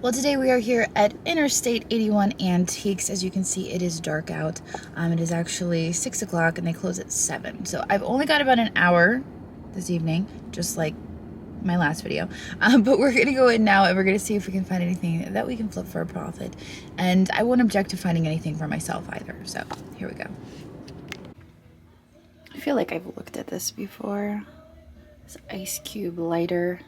Well, today we are here at Interstate 81 Antiques. As you can see, it is dark out. It is actually 6 o'clock and they close at 7. So I've only got about an hour this evening, just like my last video. But we're gonna go in now and we're gonna see if we can find anything that we can flip for a profit. And I won't object to finding anything for myself either. So here we go. I feel like I've looked at this before. This ice cube lighter.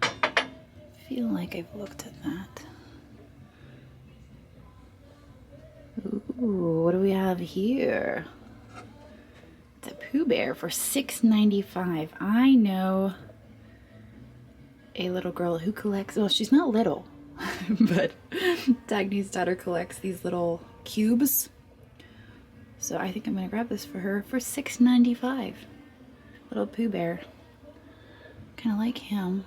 I feel like I've looked at that. Ooh, what do we have here? It's a Pooh Bear for $6.95. I know a little girl who collects, well, she's not little, but Dagny's daughter collects these little cubes. So I think I'm gonna grab this for her for $6.95. Little Pooh Bear. Kind of like him.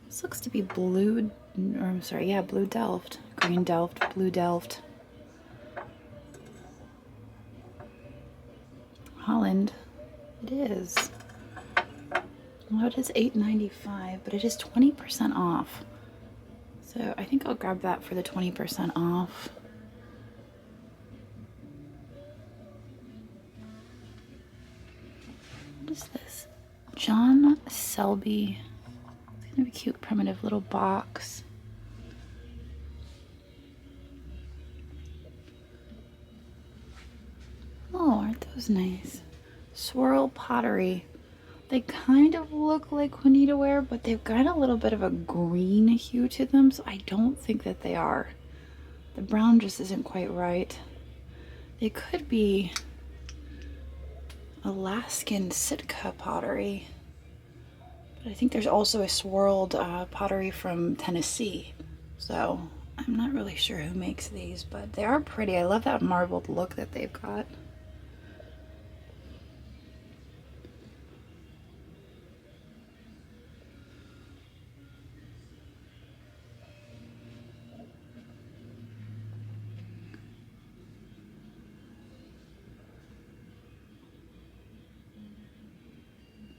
This looks to be blue, or I'm sorry, yeah, blue Delft. Green Delft, blue Delft. Holland. It is. Well, it is $8.95, but it is 20% off. So I think I'll grab that for the 20% off. What is this? John Selby. It's gonna be a cute, primitive little box. Oh, aren't those nice? Swirl pottery. They kind of look like Juanita ware, but they've got a little bit of a green hue to them, so I don't think that they are. The brown just isn't quite right. They could be Alaskan Sitka pottery. But I think there's also a swirled pottery from Tennessee. So I'm not really sure who makes these, but they are pretty. I love that marbled look that they've got.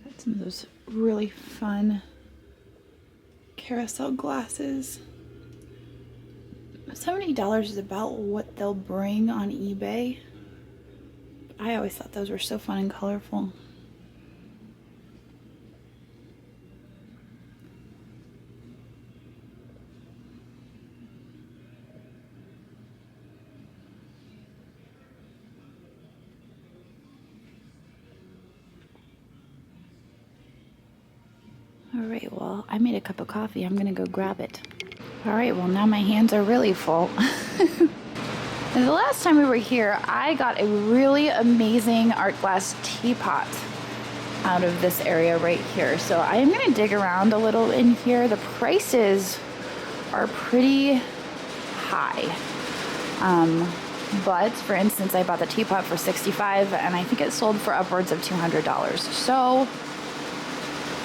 Got some of those really fun carousel glasses. $70 is about what they'll bring on eBay. I always thought those were so fun and colorful. Alright, well, I made a cup of coffee. I'm gonna go grab it. Alright, well, now my hands are really full. The last time we were here, I got a really amazing art glass teapot out of this area right here. So I am gonna dig around a little in here. The prices are pretty high. But for instance, I bought the teapot for $65 and I think it sold for upwards of $200. So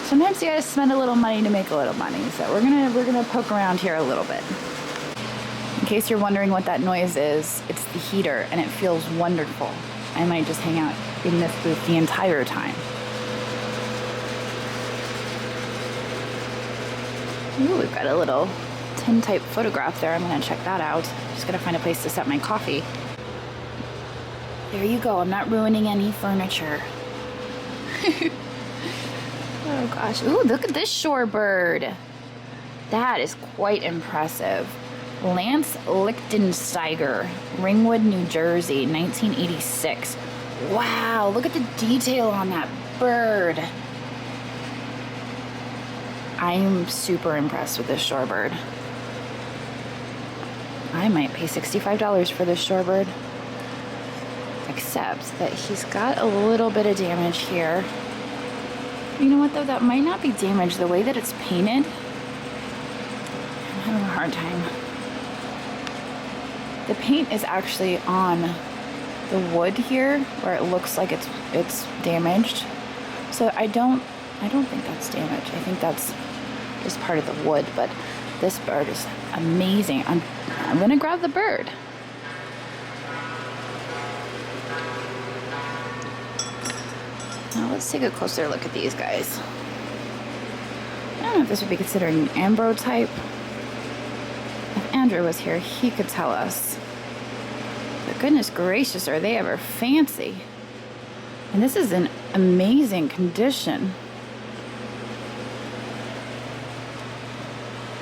sometimes you gotta spend a little money to make a little money. So we're gonna poke around here a little bit. In case you're wondering what that noise is, it's the heater and it feels wonderful. I might just hang out in this booth the entire time. Ooh, we've got a little tintype photograph there. I'm gonna check that out. Just gotta find a place to set my coffee. There you go, I'm not ruining any furniture. Oh gosh, ooh, look at this shorebird. That is quite impressive. Lance Lichtensteiger, Ringwood, New Jersey, 1986. Wow, look at the detail on that bird. I'm super impressed with this shorebird. I might pay $65 for this shorebird. Except that he's got a little bit of damage here. You know what though, that might not be damaged. The way that it's painted, I'm having a hard time. The paint is actually on the wood here where it looks like it's damaged. So I don't think that's damage. I think that's just part of the wood, but this bird is amazing. I'm gonna grab the bird. Now let's take a closer look at these guys. I don't know if this would be considered an ambrotype. If Andrew was here, he could tell us. But goodness gracious, are they ever fancy? And this is in amazing condition.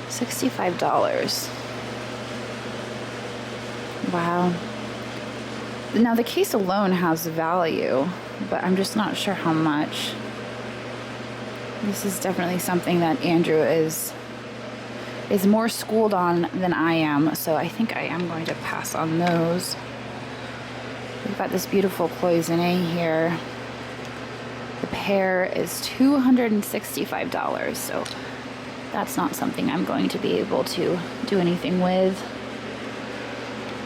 $65. Wow. Now the case alone has value, but I'm just not sure how much. This is definitely something that Andrew is more schooled on than I am, so I think I am going to pass on those. We've got this beautiful cloisonne here. The pair is $265, so that's not something I'm going to be able to do anything with.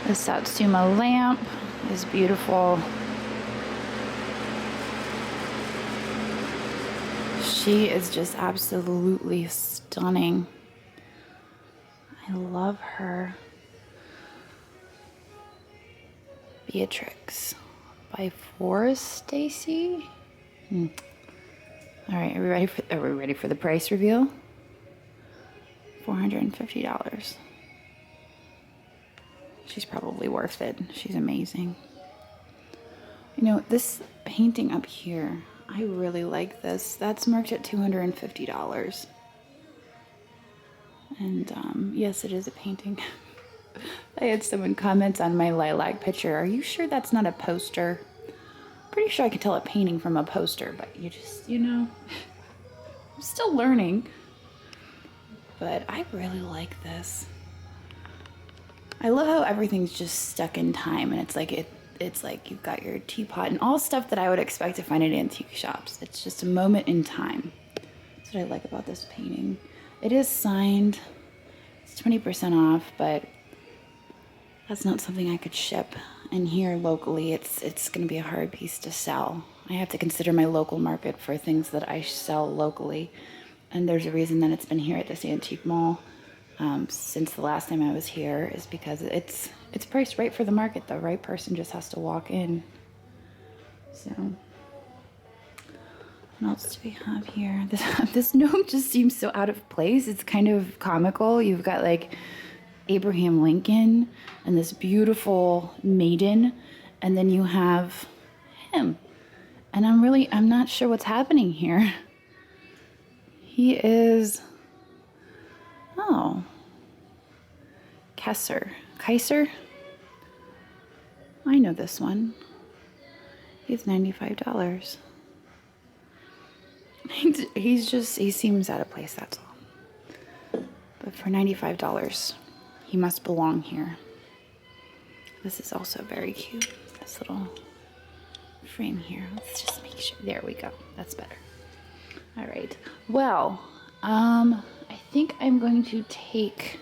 The Satsuma lamp is beautiful. She is just absolutely stunning. I love her. Beatrix by Forrest Stacy. All right, are we ready for the price reveal? $450. She's probably worth it. She's amazing. You know, this painting up here, I really like this. That's marked at $250. And yes, it is a painting. I had someone comment on my lilac picture. Are you sure that's not a poster? Pretty sure I could tell a painting from a poster, but you know, I'm still learning. But I really like this. I love how everything's just stuck in time, and it's like you've got your teapot and all stuff that I would expect to find at antique shops. It's just a moment in time. That's what I like about this painting. It is signed. It's 20% off, but that's not something I could ship. And here locally, it's going to be a hard piece to sell. I have to consider my local market for things that I sell locally. And there's a reason that it's been here at this antique mall since the last time I was here, is because it's priced right for the market. The right person just has to walk in. So, what else do we have here? This gnome just seems so out of place. It's kind of comical. You've got like Abraham Lincoln and this beautiful maiden, and then you have him. And I'm not sure what's happening here. He is, oh, Kaiser? I know this one. He's $95. He seems out of place, that's all. But for $95, he must belong here. This is also very cute. This little frame here. Let's just make sure. There we go. That's better. All right. Well, I think I'm going to take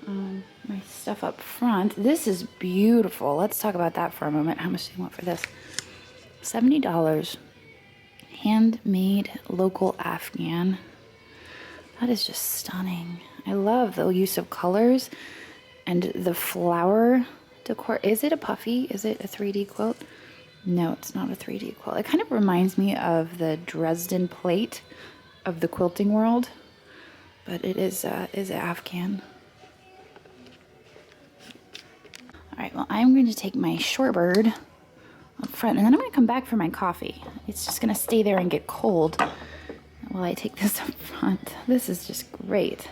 my stuff up front. This is beautiful. Let's talk about that for a moment. How much do you want for this? $70. Handmade local Afghan. That is just stunning. I love the use of colors and the flower decor. Is it a puffy? Is it a 3D quilt? No, it's not a 3D quilt. It kind of reminds me of the Dresden plate of the quilting world, but it is Afghan. All right, well, I'm going to take my shorebird up front, and then I'm going to come back for my coffee. It's just going to stay there and get cold while I take this up front. This is just great.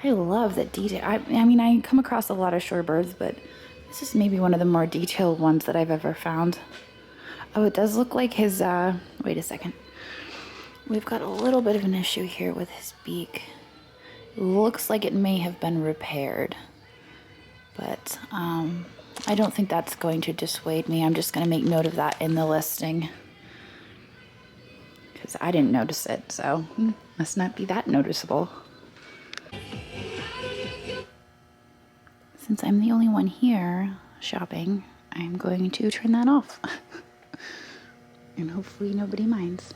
I love the detail. I mean, I come across a lot of shorebirds, but this is maybe one of the more detailed ones that I've ever found. Oh, it does look like his, wait a second. We've got a little bit of an issue here with his beak. It looks like it may have been repaired, but I don't think that's going to dissuade me. I'm just going to make note of that in the listing, because I didn't notice it, so must not be that noticeable. Since I'm the only one here shopping, I'm going to turn that off. And hopefully nobody minds.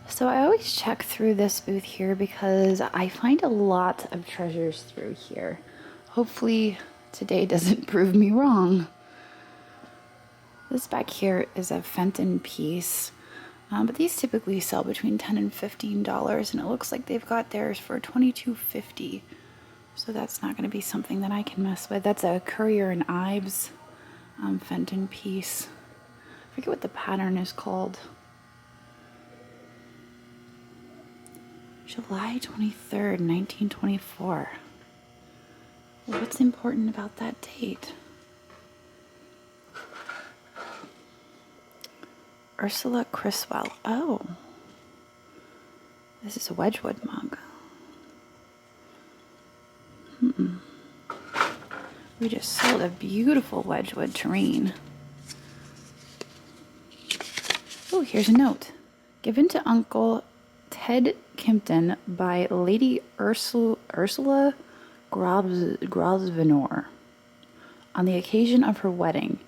So I always check through this booth here because I find a lot of treasures through here. Hopefully today doesn't prove me wrong. This back here is a Fenton piece. But these typically sell between $10 and $15, and it looks like they've got theirs for $22.50. So that's not going to be something that I can mess with. That's a Currier and Ives Fenton piece. I forget what the pattern is called. July 23rd, 1924. What's important about that date? Ursula Criswell. Oh. This is a Wedgwood mug. We just sold a beautiful Wedgwood tureen. Oh, here's a note. Given to Uncle Ted Kimpton by Lady Ursula Grosvenor on the occasion of her wedding.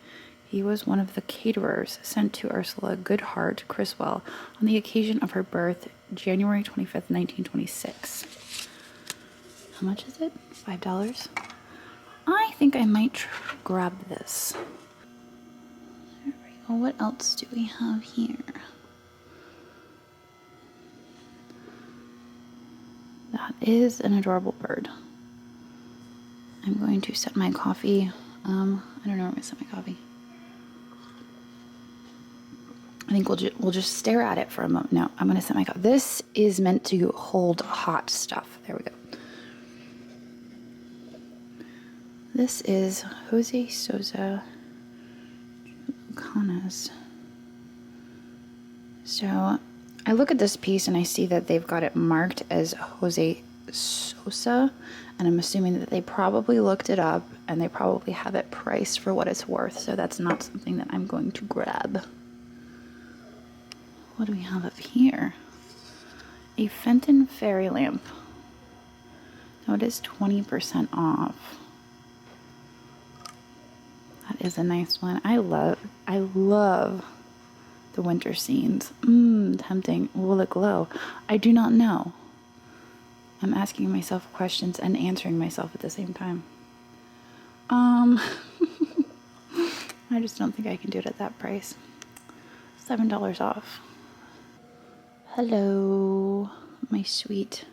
He was one of the caterers sent to Ursula Goodhart Criswell on the occasion of her birth, January 25th, 1926. How much is it? $5? I think I might grab this. There we go. What else do we have here? That is an adorable bird. I'm going to set my coffee. I don't know where I'm going to set my coffee. I think we'll just stare at it for a moment. No, I'm going to set my coffee. This is meant to hold hot stuff. There we go. This is Jose Sosa Canas. So I look at this piece and I see that they've got it marked as Jose Sosa, and I'm assuming that they probably looked it up and they probably have it priced for what it's worth, so that's not something that I'm going to grab. What do we have up here? A Fenton fairy lamp. Now it is 20% off. That is a nice one. I love the winter scenes. Tempting. Will it glow? I do not know. I'm asking myself questions and answering myself at the same time. I just don't think I can do it at that price. $7 off. Hello, my sweet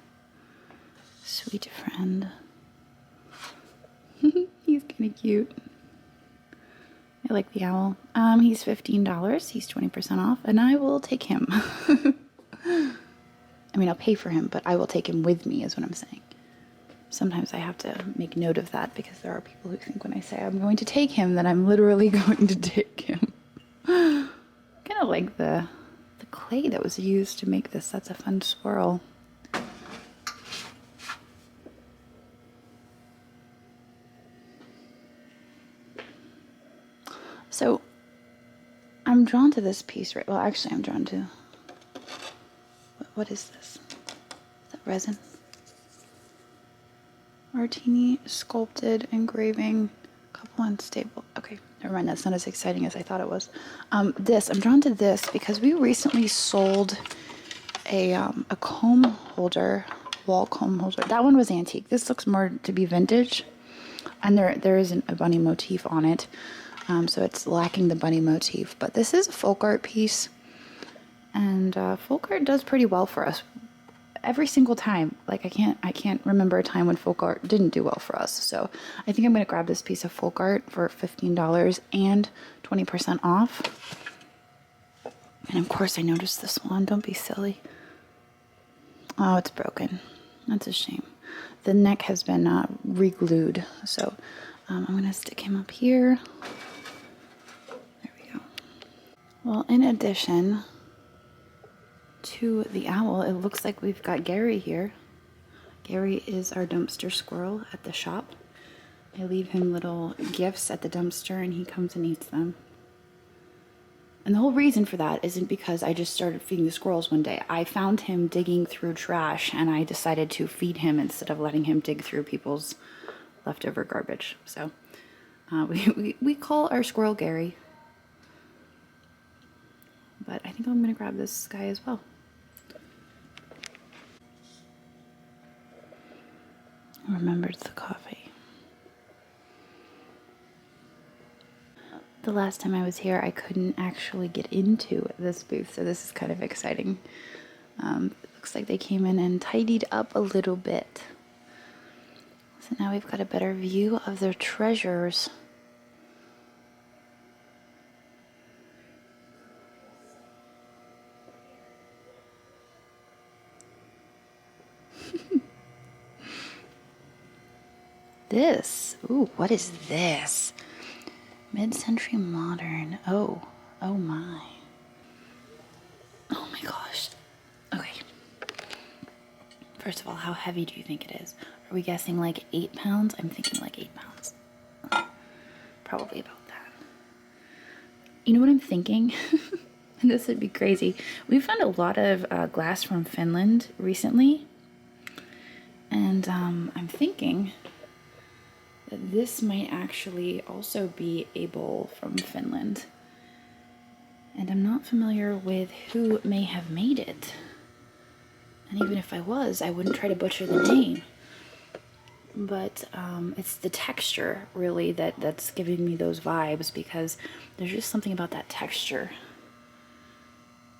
friend. He's kind of cute. I like the owl. He's $15. He's 20% off, and I will take him. I mean, I'll pay for him, but I will take him with me, is what I'm saying. Sometimes I have to make note of that because there are people who think when I say I'm going to take him that I'm literally going to take him. Kind of like the clay that was used to make this. That's a fun swirl. So I'm drawn to this piece, right? Well, actually, I'm drawn to. What is this? Is that resin? Martini sculpted engraving, couple unstable. Okay, never mind. That's not as exciting as I thought it was. I'm drawn to this because we recently sold a comb holder, wall comb holder. That one was antique. This looks more to be vintage, and there isn't a bunny motif on it. So it's lacking the bunny motif, but this is a folk art piece, and folk art does pretty well for us every single time. Like I can't remember a time when folk art didn't do well for us. So I think I'm going to grab this piece of folk art for $15 and 20% off. And of course I noticed this one. Don't be silly. Oh, it's broken. That's a shame. The neck has been re-glued, so I'm going to stick him up here. Well, in addition to the owl, it looks like we've got Gary here. Gary is our dumpster squirrel at the shop. I leave him little gifts at the dumpster and he comes and eats them. And the whole reason for that isn't because I just started feeding the squirrels one day. I found him digging through trash and I decided to feed him instead of letting him dig through people's leftover garbage. So we call our squirrel Gary. But I think I'm going to grab this guy as well. Remembered the coffee. The last time I was here, I couldn't actually get into this booth, so this is kind of exciting. It looks like they came in and tidied up a little bit. So now we've got a better view of their treasures. This, ooh, what is this? Mid-century modern. Oh my. Oh my gosh. Okay. First of all, how heavy do you think it is? Are we guessing like 8 pounds? I'm thinking like 8 pounds. Probably about that. You know what I'm thinking? And this would be crazy. We found a lot of glass from Finland recently. And I'm thinking that this might actually also be a bowl from Finland. And I'm not familiar with who may have made it. And even if I was, I wouldn't try to butcher the name. But it's the texture, really, that's giving me those vibes, because there's just something about that texture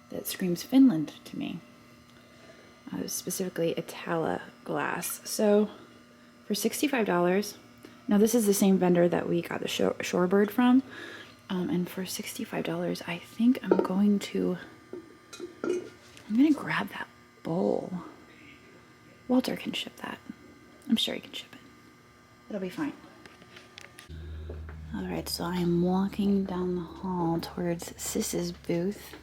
that screams Finland to me. Specifically Itala glass. So for $65, now this is the same vendor that we got the shorebird from, and for $65, I think I'm gonna grab that bowl. Walter can ship that. I'm sure he can ship it. It'll be fine. All right, so I am walking down the hall towards Sis's booth.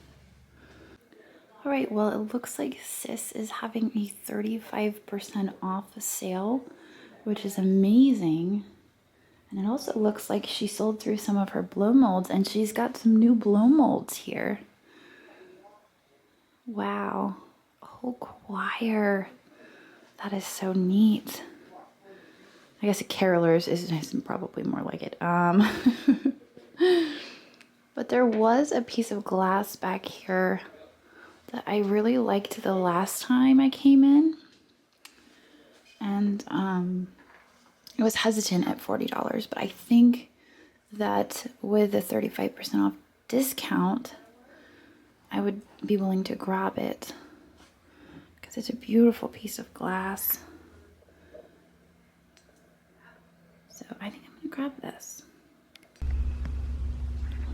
All right, well, it looks like Sis is having a 35% off sale, which is amazing. And it also looks like she sold through some of her blow molds, and she's got some new blow molds here. Wow, a whole choir. That is so neat. I guess a carolers is probably more like it. But there was a piece of glass back here that I really liked the last time I came in. And it was hesitant at $40, but I think that with the 35% off discount, I would be willing to grab it, because it's a beautiful piece of glass. So I think I'm gonna grab this.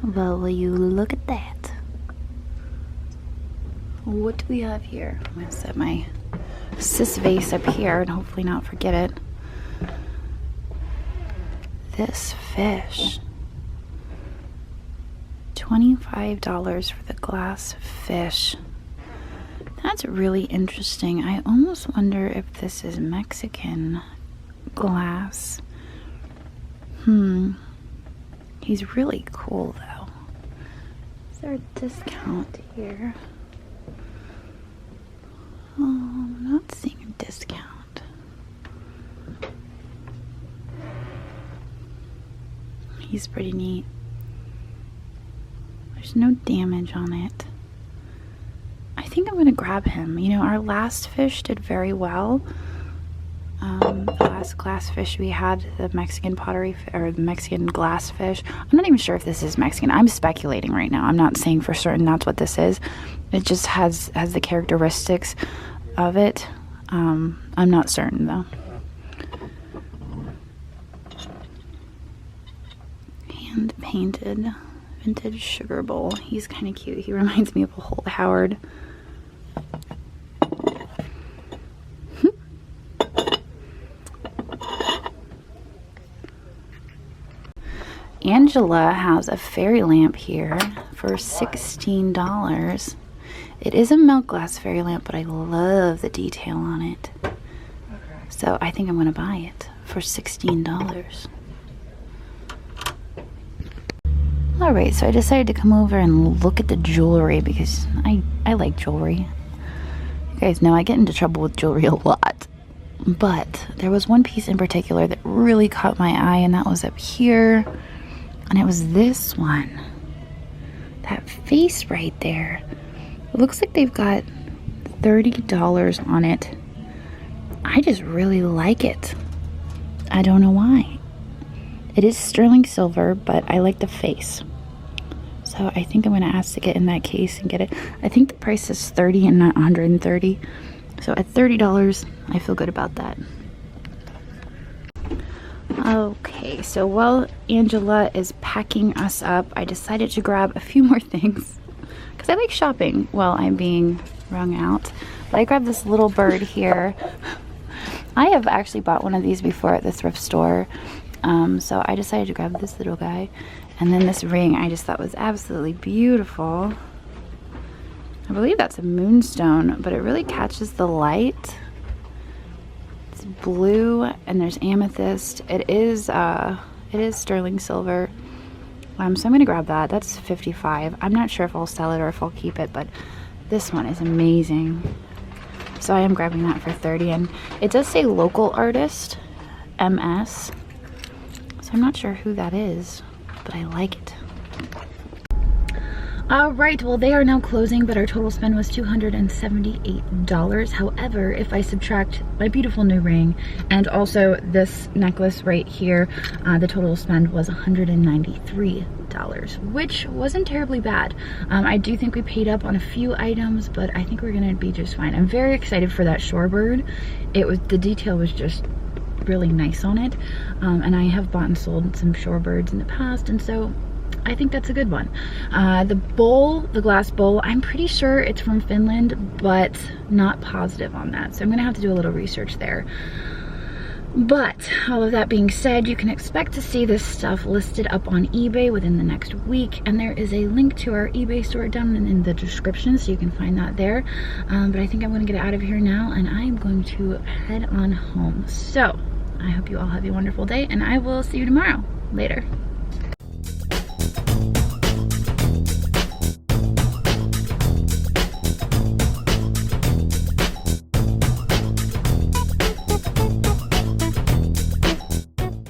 Well, will you look at that? What do we have here? I'm gonna set my Sis vase up here and hopefully not forget it. This fish. $25 for the glass fish. That's really interesting. I almost wonder if this is Mexican glass. He's really cool though. Is there a discount here? Oh, I'm not seeing a discount. He's pretty neat. There's no damage on it. I think I'm gonna grab him. You know, our last fish did very well. The last glass fish we had, the Mexican pottery, or the Mexican glass fish. I'm not even sure if this is Mexican. I'm speculating right now. I'm not saying for certain that's what this is. It just has the characteristics of it. I'm not certain though. Hand painted vintage sugar bowl. He's kind of cute. He reminds me of a Holt Howard. Angela has a fairy lamp here for $16. It is a milk glass fairy lamp, but I love the detail on it. Okay. So I think I'm going to buy it for $16. Alright, so I decided to come over and look at the jewelry because I like jewelry. You guys know I get into trouble with jewelry a lot. But there was one piece in particular that really caught my eye, and that was up here. And it was this one. That face right there. It looks like they've got $30 on it. I just really like it. I don't know why. It is sterling silver, but I like the face. So I think I'm gonna ask to get in that case and get it. I think the price is $30 and not $130. So at $30, I feel good about that. Okay, so while Angela is packing us up, I decided to grab a few more things because I like shopping while I'm being wrung out. But I grabbed this little bird here. I have actually bought one of these before at the thrift store. So I decided to grab this little guy. And then this ring I just thought was absolutely beautiful. I believe that's a moonstone, but it really catches the light. It's blue and there's amethyst. It is sterling silver. So I'm gonna grab that. That's $55. I'm not sure if I'll sell it or if I'll keep it, but this one is amazing. So I am grabbing that for $30, and it does say local artist, MS. So I'm not sure who that is, but I like it. All right, well, they are now closing, but our total spend was $278. However, if I subtract my beautiful new ring and also this necklace right here, the total spend was $193, which wasn't terribly bad. I do think we paid up on a few items, but I think we're gonna be just fine. I'm very excited for that shorebird. The detail was just really nice on it, and I have bought and sold some shorebirds in the past, and so I think that's a good one. The bowl, the glass bowl, I'm pretty sure it's from Finland, but not positive on that. So I'm gonna have to do a little research there. But all of that being said, you can expect to see this stuff listed up on eBay within the next week. And there is a link to our eBay store down in the description, so you can find that there. But I think I'm gonna get out of here now, and I'm going to head on home. So I hope you all have a wonderful day, and I will see you tomorrow. Later.